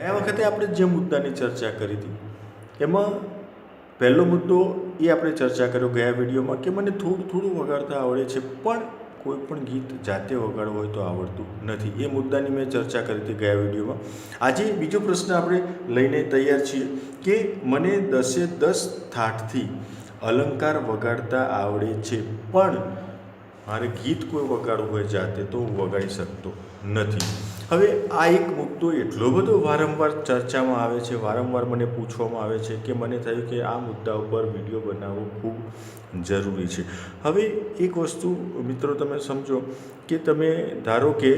ગયા વખતે આપણે જે મુદ્દાની ચર્ચા કરી હતી એમાં પહેલો મુદ્દો એ આપણે ચર્ચા કર્યો ગયા વિડીયોમાં કે મને થોડું થોડું વગાડતા આવડે છે, પણ કોઈ પણ ગીત જાતે વગાડવું હોય તો આવડતું નથી. એ મુદ્દાની મેં ચર્ચા કરી હતી ગયા વિડીયોમાં. આજે બીજો પ્રશ્ન આપણે લઈને તૈયાર છીએ કે મને 10 થાટથી અલંકાર વગાડતા આવડે છે, પણ મારે ગીત કોઈ વગાડવું હોય જાતે તો હું વગાડી શકતો નથી. હવે આ એક મુદ્દો એટલો બધો વારંવાર ચર્ચામાં આવે છે, વારંવાર મને પૂછવામાં આવે છે કે મને થયું કે આ મુદ્દા ઉપર વિડીયો બનાવવો ખૂબ જરૂરી છે. હવે એક વસ્તુ મિત્રો તમે સમજો કે તમે ધારો કે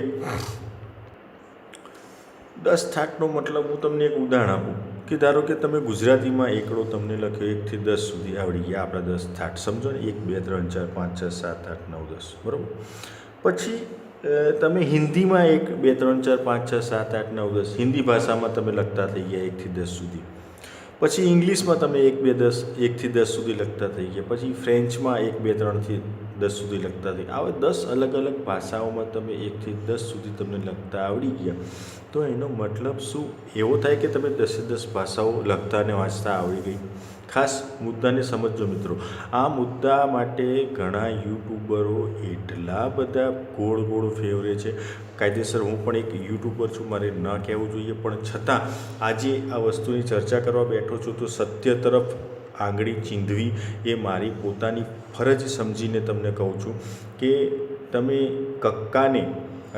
10 થાટનો મતલબ હું તમને એક ઉદાહરણ આપું કે ધારો કે તમે ગુજરાતીમાં એકડો તમને લખ્યો 1 થી 10 સુધી આવડી ગયા આપણા 10 થાટ, સમજો ને 1 2 3 4 5 6 7 8 9 10, બરાબર. પછી તમે હિન્દીમાં 1 2 3 4 5 6 7 8 9 10 હિન્દી ભાષામાં તમે લખતા થઈ ગયા 1 થી 10 સુધી. પછી ઇંગ્લિશમાં તમે 1 થી 10 સુધી લખતા થઈ ગયા. પછી ફ્રેન્ચમાં 1 2 3 થી 10 સુધી લખતા થઈ. આવા 10 અલગ અલગ ભાષાઓમાં તમે 1 થી 10 સુધી તમને લખતા આવડી ગયા, તો એનો મતલબ શું એવો થાય કે તમે 10 ભાષાઓ લખતા અને વાંચતા આવડી ગઈ. ખાસ મુદ્દાને સમજજો મિત્રો. આ મુદ્દા માટે ઘણા યુટ્યુબરો એટલા બધા ગોળ ગોળ ફેવરે છે. કાયદેસર હું પણ એક યુટ્યુબર છું, મારે ન કહેવું જોઈએ, પણ છતાં આજે આ વસ્તુની ચર્ચા કરવા બેઠો છું તો સત્ય તરફ આંગળી ચીંધવી એ મારી પોતાની ફરજ સમજીને તમને કહું છું કે તમે કક્કાને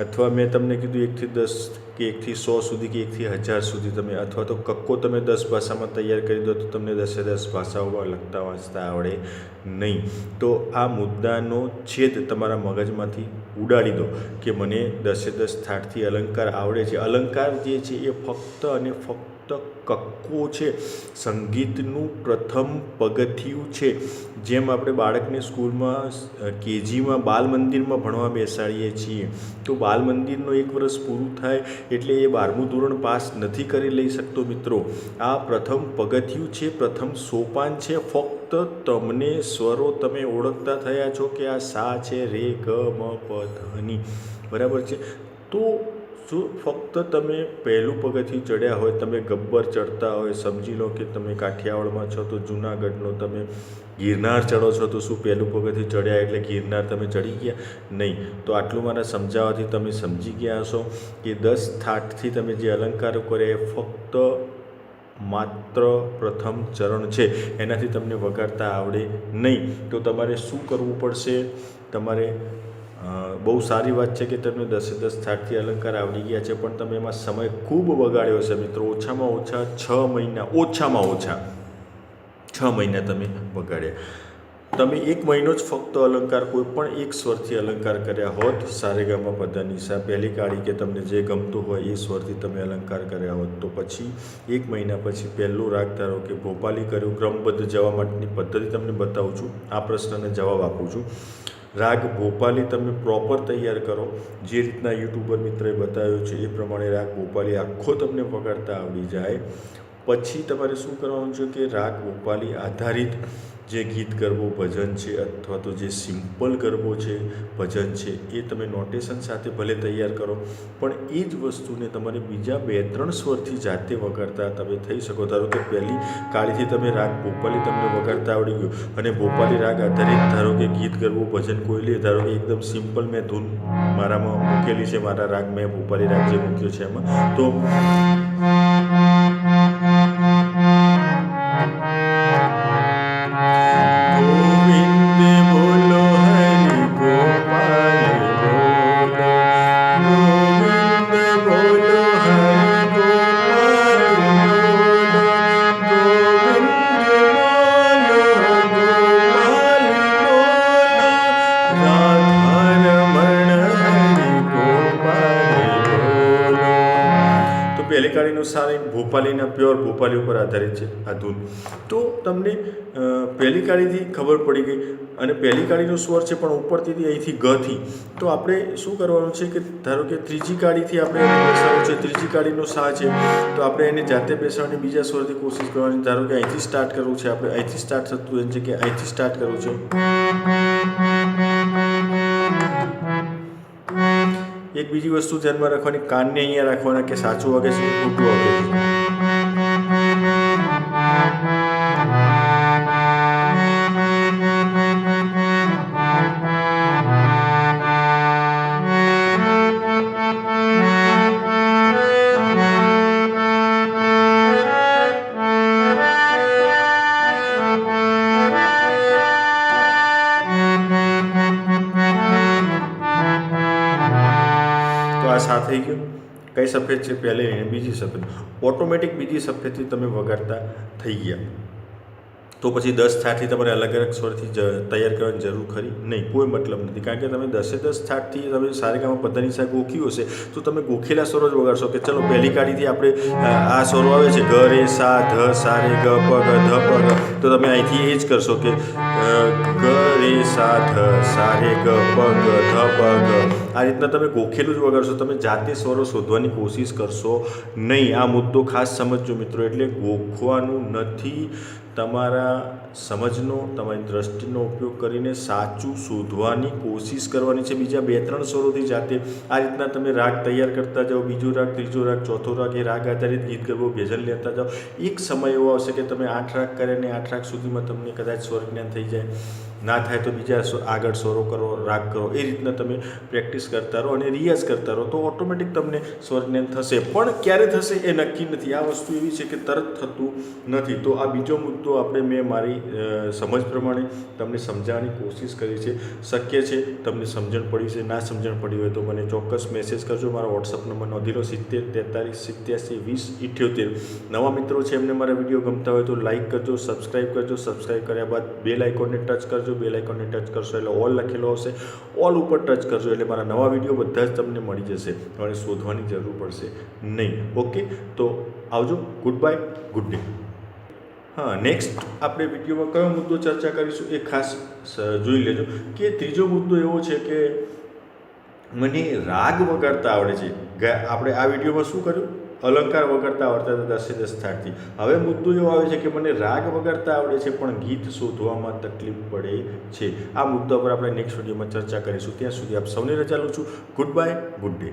અથવા મેં તમને કીધું 1 થી 10 કે 1 થી 100 સુધી કે 1 થી 1000 સુધી તમે અથવા તો કક્કો તમે 10 ભાષામાં તૈયાર કરી દો તો તમને 10 ભાષાઓમાં લખતા વાંચતા આવડે નહીં. તો આ મુદ્દાનો છેદ તમારા મગજમાંથી ઉડાડી દો કે મને 10 થાટથી અલંકાર આવડે છે. અલંકાર જે છે એ ફક્ત અને ફક્ત કક્કો છે, સંગીતનું પ્રથમ પગથિયું છે. જેમ આપણે બાળકને સ્કૂલમાં કેજીમાં બાલ મંદિરમાં ભણવા બેસાડીએ છીએ તો બાલ મંદિરનું 1 વર્ષ પૂરું થાય એટલે એ 12મું ધોરણ પાસ નથી કરી લઈ શકતો મિત્રો. આ પ્રથમ પગથિયું છે, પ્રથમ સોપાન છે. ફક્ત તમને સ્વરો તમે ઓળખતા થયા છો કે આ સા છે, રે ગ મ પ ધ ની, બરાબર છે. તો જો ફક્ત તમે પહેલું પગથિયું ચડ્યા હોય, તમે ગબ્બર ચડતા હોય, સમજી લો કે તમે કાઠિયાવાડમાં છો તો જૂનાગઢનો તમે ગિરનાર ચડો છો તો શું પહેલું પગથિયું ચડ્યા એટલે ગિરનાર તમે ચડી ગયા? નહીં. તો આટલું મારા સમજાવવાથી તમે સમજી ગયા હશો કે 10 થાટથી તમે જે અલંકારો કર્યા એ ફક્ત માત્ર પ્રથમ ચરણ છે, એનાથી તમને વગાડતા આવડે નહીં. તો તમારે શું કરવું પડશે? તમારે બહુ સારી વાત છે કે તમને 10 થાટથી અલંકાર આવડી ગયા છે, પણ તમે એમાં સમય ખૂબ બગાડ્યો છે મિત્રો. ઓછામાં ઓછા 6 મહિના, ઓછામાં ઓછા 6 મહિના તમે બગાડ્યા. તમે 1 મહિનો જ ફક્ત અલંકાર કોઈ પણ એક સ્વરથી અલંકાર કર્યા હોત, સારેગામા પધાનિસા પહેલી કાળી કે તમને જે ગમતું હોય એ સ્વરથી તમે અલંકાર કર્યા હોત, તો પછી 1 મહિના પછી પહેલું રાગ ધારો કે ભોપાલી કર્યું. ક્રમબદ્ધ જવા માટેની પદ્ધતિ તમને બતાવું છું, આ પ્રશ્નને જવાબ આપું છું. રાગ ભોપાલી તમે પ્રોપર તૈયાર કરો, જે રીતના યુટ્યુબર મિત્રએ બતાવ્યું છે એ પ્રમાણે રાગ ભોપાલી આખો તમને વગાડતા આવડી જાય. પછી તમારે શું કરવાનું છે કે રાગ ભોપાલી આધારિત જે ગીત ગરબો ભજન છે અથવા તો જે સિમ્પલ ગરબો છે ભજન છે એ તમે નોટેશન સાથે ભલે તૈયાર કરો, પણ એ જ વસ્તુને તમારે બીજા 2-3 સ્વરથી જાતે વગાડતા તમે થઈ શકો. ધારો કે પહેલી કાળીથી તમે રાગ ભોપાલી તમને વગાડતા આવડી ગયું અને ભોપાલી રાગ આધારિત ધારો કે ગીત ગરબો ભજન કોઈ લે, ધારો કે એકદમ સિમ્પલ મેં ધૂન મારામાં મૂકેલી છે, મારા રાગ મેં ભોપાલી રાગ જે મૂક્યો છે એમાં, તો પહેલી કાળીનું સારી ભોપાલીના પ્યોર ભોપાલી ઉપર આધારિત છે આ ધૂન. તો તમને પહેલી કાળીથી ખબર પડી ગઈ અને પહેલી કાળીનો સ્વર છે પણ ઉપરથી અહીંથી ગથી. તો આપણે શું કરવાનું છે કે ધારો કે ત્રીજી કાળીથી આપણે એને બેસાડવું છે, ત્રીજી કાળીનો સા છે તો આપણે એને જાતે બેસાડવાની બીજા સ્વરથી કોશિશ કરવાની. ધારો કે અહીંથી સ્ટાર્ટ કરવું છે, આપણે અહીંથી સ્ટાર્ટ થતું એમ છે કે અહીંથી સ્ટાર્ટ કરવું છે. એક બીજી વસ્તુ ધ્યાનમાં રાખવાની, કાનને અહીંયા રાખવાના કે સાચું વાગે છે ખોટું વાગે છે. આ સાથ થઈ ગયો. કઈ સફેદ છે પહેલે એને બીજી સફેદ, ઓટોમેટિક બીજી સફેદથી તમે વગાડતા થઈ ગયા. તો પછી 10 થાટથી તમારે અલગ અલગ સ્વરથી તૈયાર કરવાની જરૂર ખરી નહીં, કોઈ મતલબ નથી. કારણ કે તમે 10 થાટથી તમે સારેગામા પધનિસા ગોખ્યું હશે તો તમે ગોખેલા સ્વરો જ વગાડશો. કે ચલો પહેલી કાઢીથી આપણે આ સ્વરો આવે છે ગ રે સા ધ સા રે ગ પ ગ ધ પ ગ, તો તમે અહીંથી એ જ કરશો કે ગ રે સા ધ સા રે ગ પ ગ ધ પ ગ. આ રીતના તમે ગોખેલું જ વગાડશો. તમે જાતે સ્વરો શોધવાની કોશિશ કરશો નહીં. આ મુદ્દો ખાસ સમજજો મિત્રો. એટલે ગોખવાનું નથી, તમારા સમજનો, તમારી દ્રષ્ટિનો ઉપયોગ કરીને સાચું શોધવાની કોશિશ કરવાની છે. બીજા 2-3 સ્વરોથી જાતે આ રીતના તમે રાગ તૈયાર કરતા જાઓ. બીજો રાગ, ત્રીજો રાગ, ચોથો રાગ, એ રાગ આધારિત ગીત ગરબો ભજન લેતા જાઓ. એક સમય એવો આવશે કે તમે 8 રાગ કરે ને 8 રાગ સુધીમાં તમને કદાચ સ્વર જ્ઞાન થઈ જાય. ના થાય તો બીજા આગળ સ્વરો કરો, રાગ કરો. એ રીતના તમે પ્રેક્ટિસ કરતા રહો અને રિયાઝ કરતા રહો તો ઓટોમેટિક તમને સ્વર જ્ઞાન થશે. પણ ક્યારે થશે એ નક્કી નથી. આ વસ્તુ એવી છે કે તરત થતું નથી. તો આ બીજો મુદ્દો આપણે મેં મારી સમજ પ્રમાણે તમને સમજાવવાની કોશિશ કરી છે. શક્ય છે તમને સમજણ પડી છે, ના સમજણ પડી હોય તો મને ચોક્કસ મેસેજ કરજો. મારો વોટ્સઅપ નંબર નોંધી લો 7043872078. નવા મિત્રો છે એમને મારા વિડીયો ગમતા હોય તો લાઇક કરજો, સબસ્ક્રાઈબ કરજો. સબસ્ક્રાઈબ કર્યા બાદ બેલ આઇકોનને ટચ કરજો. બેલ આઇકોનને ટચ કરશો એટલે ઓલ લખેલો આવશે, ઓલ ઉપર ટચ કરજો એટલે મારા નવા વિડીયો બધા જ તમને મળી જશે. તમારે શોધવાની જરૂર પડશે નહીં. ઓકે, તો આવજો. Good bye, good day. હા, નેક્સ્ટ આપણે વિડીયોમાં કયો મુદ્દો ચર્ચા કરીશું એ ખાસ જોઈ લેજો. કે ત્રીજો મુદ્દો એવો છે કે મને રાગ વગાડતા આવડે છે. આપણે આ વિડીયોમાં શું કર્યું? અલંકાર વગાડતા આવડતા હતા 10 થાટથી. હવે મુદ્દો એવો આવે છે કે મને રાગ વગાડતા આવડે છે પણ ગીત શોધવામાં તકલીફ પડે છે. આ મુદ્દા પર આપણે નેક્સ્ટ વિડીયોમાં ચર્ચા કરીશું. ત્યાં સુધી આપ સૌને રજા લઉં છું. Good bye, good day.